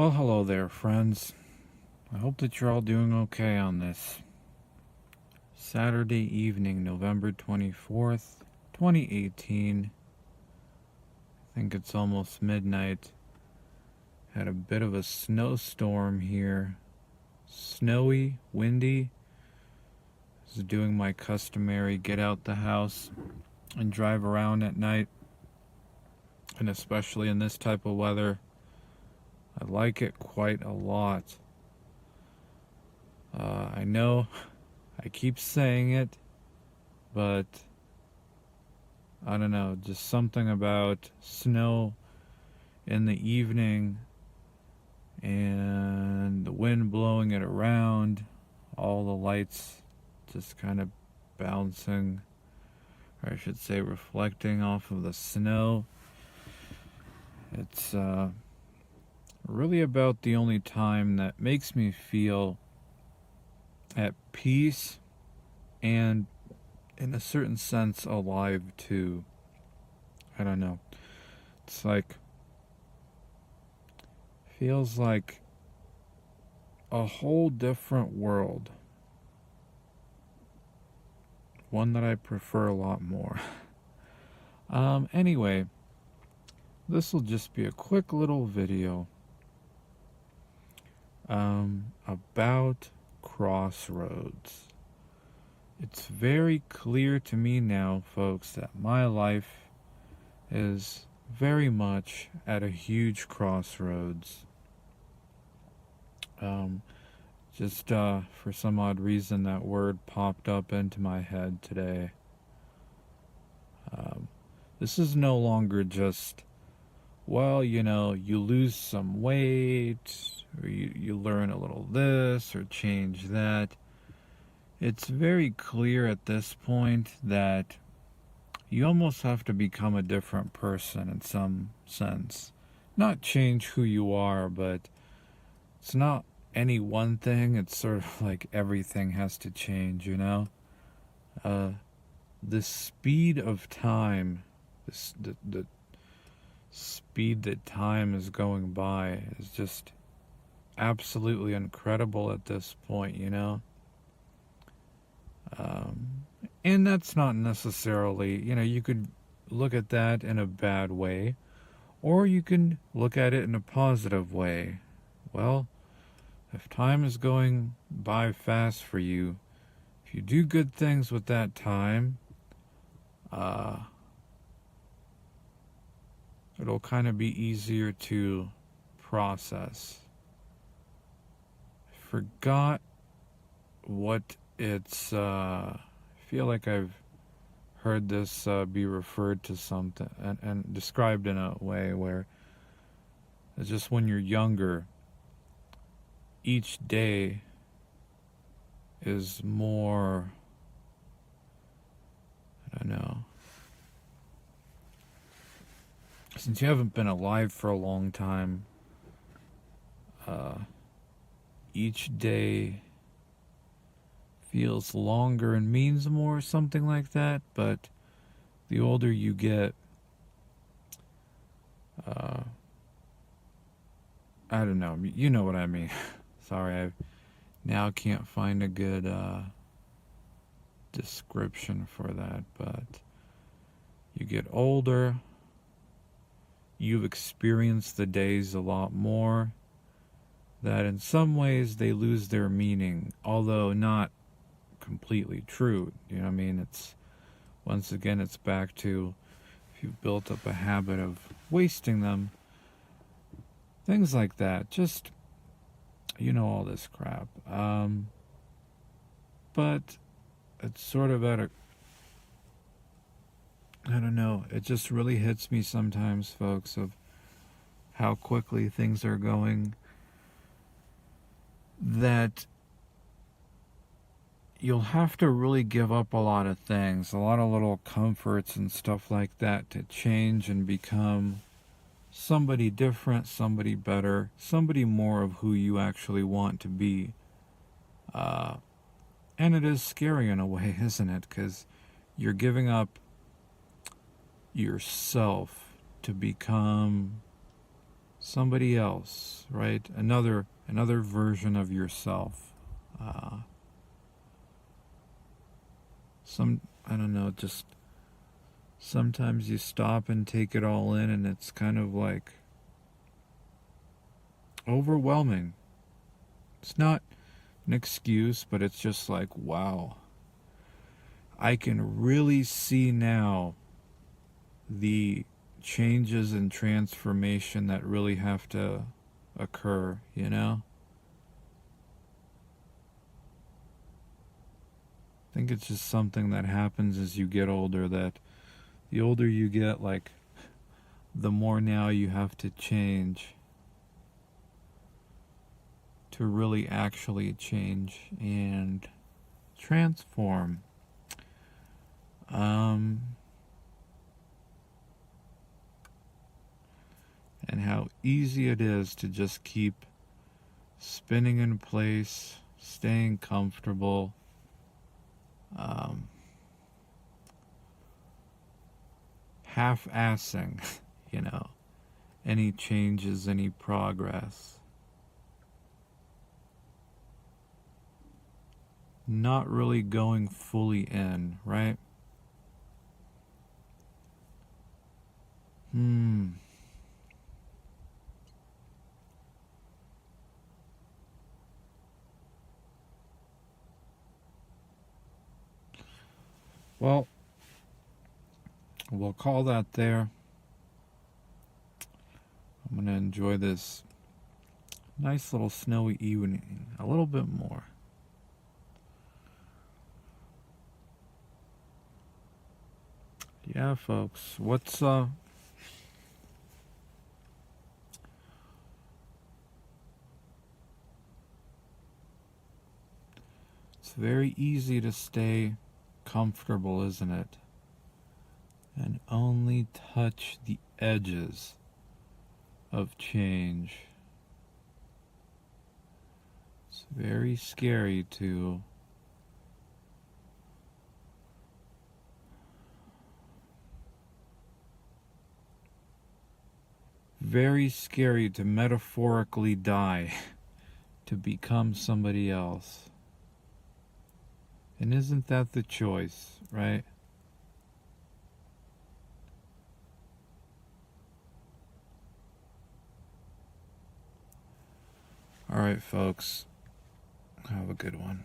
Well, hello there, friends. I hope that you're all doing okay on this Saturday evening, November 24th, 2018. I think it's almost midnight. Had a bit of a snowstorm here. Snowy, windy. Was doing my customary get out the house and drive around at night. And especially in this type of weather, I like it quite a lot. I know I keep saying it, but I don't know, just something about snow in the evening and the wind blowing it around, all the lights just kind of bouncing, or I should say reflecting off of the snow. It's really about the only time that makes me feel at peace and in a certain sense alive too. I don't know. It's like feels like a whole different world. One that I prefer a lot more. Anyway, this will just be a quick little video about Crossroads. It's very clear to me now, folks, that my life is very much at a huge crossroads. For some odd reason, that word popped up into my head today. This is no longer just, well, you lose some weight, or you learn a little this, or change that. It's very clear at this point that you almost have to become a different person in some sense. Not change who you are, but it's not any one thing. It's sort of like everything has to change, The speed of time, the speed that time is going by is just absolutely incredible at this point, And that's not necessarily, you could look at that in a bad way, or you can look at it in a positive way. Well, if time is going by fast for you, if you do good things with that time, it'll kind of be easier to process. I forgot what it's, I feel like I've heard this be referred to something and described in a way where it's just when you're younger, each day is more, I don't know, since you haven't been alive for a long time, each day feels longer and means more, something like that. But the older you get, I don't know, you know what I mean. Sorry, I now can't find a good description for that, but you get older, you've experienced the days a lot more, that in some ways they lose their meaning, although not completely true. You know what I mean? It's, once again, it's back to, if you've built up a habit of wasting them, things like that, just, all this crap. But it's sort of at a, I don't know, it just really hits me sometimes, folks, of how quickly things are going, that you'll have to really give up a lot of things, a lot of little comforts and stuff like that, to change and become somebody different, somebody better, somebody more of who you actually want to be. And it is scary in a way, isn't it? Because you're giving up yourself to become somebody else, right? Another version of yourself. Uh, I don't know, just sometimes you stop and take it all in, and it's kind of like overwhelming. It's not an excuse, but it's just like, wow, I can really see now the changes and transformation that really have to occur, you know? I think it's just something that happens as you get older, that the older you get, like, the more now you have to change to really actually change and transform. And how easy it is to just keep spinning in place, staying comfortable, half-assing, you know, any changes, any progress. Not really going fully in, right? Well, we'll call that there. I'm going to enjoy this nice little snowy evening a little bit more. Yeah, folks. It's very easy to stay comfortable, isn't it? And only touch the edges of change. It's very scary to metaphorically die to become somebody else. And isn't that the choice, right? All right, folks. Have a good one.